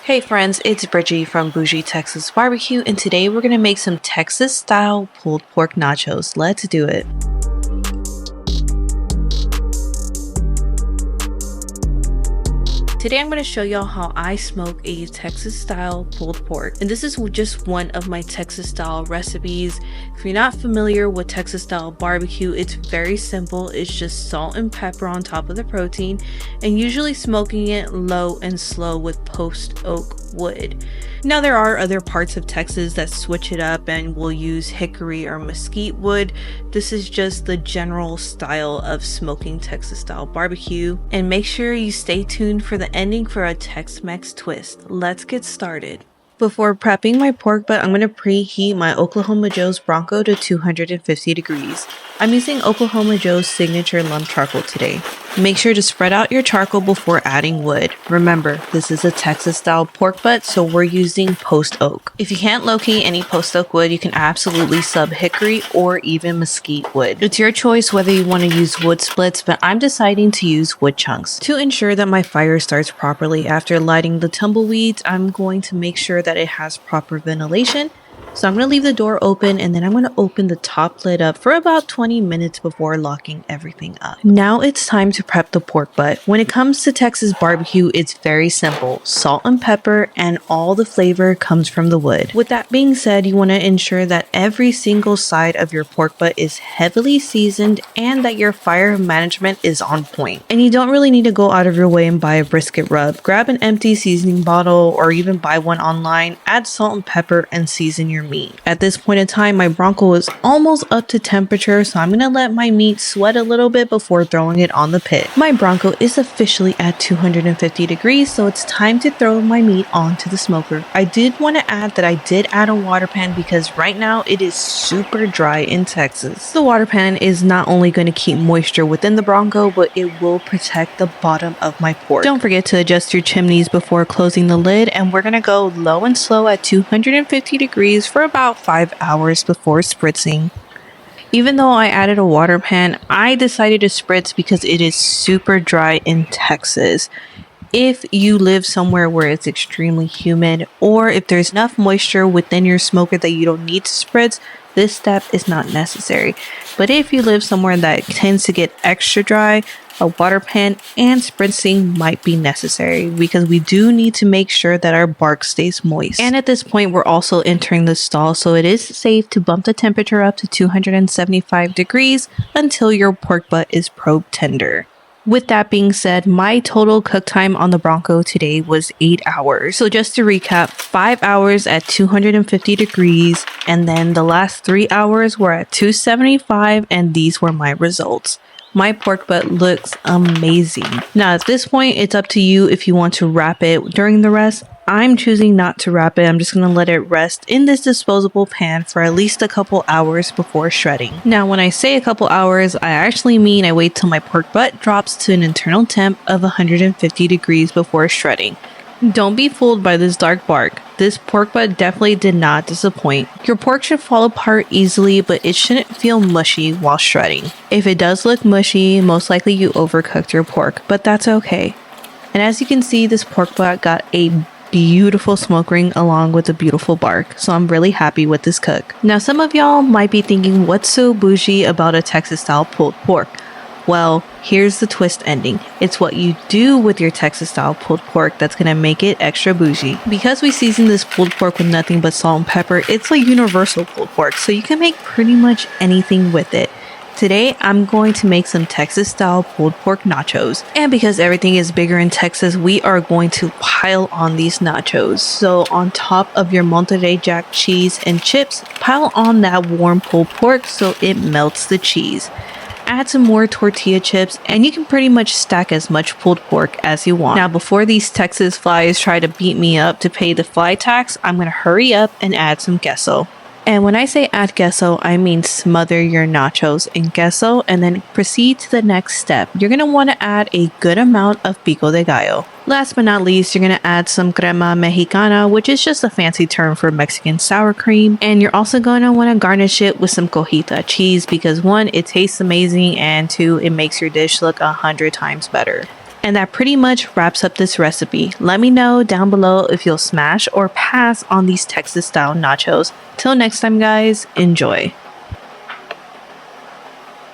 Hey friends, it's Bridgie from Bougie Texas BBQ, and today we're gonna make some Texas style pulled pork nachos. Let's do it. Today I'm going to show y'all how I smoke a Texas style pulled pork, and this is just one of my Texas style recipes. If you're not familiar with Texas style barbecue, it's very simple. It's just salt and pepper on top of the protein, and usually smoking it low and slow with post oak wood. Now there are other parts of Texas that switch it up and will use hickory or mesquite wood. This is just the general style of smoking Texas style barbecue, and make sure you stay tuned for the ending for a Tex-Mex twist. Let's get started. Before prepping my pork butt, I'm going to preheat my Oklahoma Joe's Bronco to 250 degrees. I'm using Oklahoma Joe's signature lump charcoal today. Make sure to spread out your charcoal before adding wood. Remember, this is a Texas style pork butt, so we're using post oak. If you can't locate any post oak wood, you can absolutely sub hickory or even mesquite wood. It's your choice whether you want to use wood splits, but I'm deciding to use wood chunks. To ensure that my fire starts properly after lighting the tumbleweeds, I'm going to make sure that it has proper ventilation. So I'm going to leave the door open, and then I'm going to open the top lid up for about 20 minutes before locking everything up. Now it's time to prep the pork butt. When it comes to Texas barbecue, it's very simple. Salt and pepper, and all the flavor comes from the wood. With that being said, you want to ensure that every single side of your pork butt is heavily seasoned and that your fire management is on point. And you don't really need to go out of your way and buy a brisket rub. Grab an empty seasoning bottle or even buy one online, add salt and pepper, and season your meat. At this point in time, my Bronco is almost up to temperature, so I'm going to let my meat sweat a little bit before throwing it on the pit. My Bronco is officially at 250 degrees, so it's time to throw my meat onto the smoker. I did want to add that I did add a water pan because right now it is super dry in Texas. The water pan is not only going to keep moisture within the Bronco, but it will protect the bottom of my pork. Don't forget to adjust your chimneys before closing the lid, and we're going to go low and slow at 250 degrees for about 5 hours before spritzing. Even though I added a water pan, I decided to spritz because it is super dry in Texas. If you live somewhere where it's extremely humid, or if there's enough moisture within your smoker that you don't need to spritz, this step is not necessary. But if you live somewhere that tends to get extra dry, a water pan and spritzing might be necessary because we do need to make sure that our bark stays moist. And at this point, we're also entering the stall, so it is safe to bump the temperature up to 275 degrees until your pork butt is probe tender. With that being said, my total cook time on the Bronco today was 8 hours. So just to recap, 5 hours at 250 degrees, and then the last 3 hours were at 275, and these were my results. My pork butt looks amazing. Now at this point, it's up to you if you want to wrap it during the rest. I'm choosing not to wrap it. I'm just going to let it rest in this disposable pan for at least a couple hours before shredding. Now when I say a couple hours, I actually mean I wait till my pork butt drops to an internal temp of 150 degrees before shredding. Don't be fooled by this dark bark. This pork butt definitely did not disappoint. Your pork should fall apart easily, but it shouldn't feel mushy while shredding. If it does look mushy, most likely you overcooked your pork, but that's okay. And as you can see, this pork butt got a beautiful smoke ring along with a beautiful bark, so I'm really happy with this cook. Now some of y'all might be thinking, what's so bougie about a Texas style pulled pork? Well, here's the twist ending. It's what you do with your Texas style pulled pork that's gonna make it extra bougie. Because we seasoned this pulled pork with nothing but salt and pepper, it's a universal pulled pork, so you can make pretty much anything with it. Today, I'm going to make some Texas style pulled pork nachos. And because everything is bigger in Texas, we are going to pile on these nachos. So on top of your Monterey Jack cheese and chips, pile on that warm pulled pork so it melts the cheese. Add some more tortilla chips, and you can pretty much stack as much pulled pork as you want. Now before these Texas flies try to beat me up to pay the fly tax, I'm going to hurry up and add some queso. And when I say add queso, I mean smother your nachos in queso and then proceed to the next step. You're going to want to add a good amount of pico de gallo. Last but not least, you're going to add some crema mexicana, which is just a fancy term for Mexican sour cream. And you're also going to want to garnish it with some cojita cheese because one, it tastes amazing, and two, it makes your dish look 100 times better. And that pretty much wraps up this recipe. Let me know down below if you'll smash or pass on these Texas style nachos. Till next time guys, enjoy.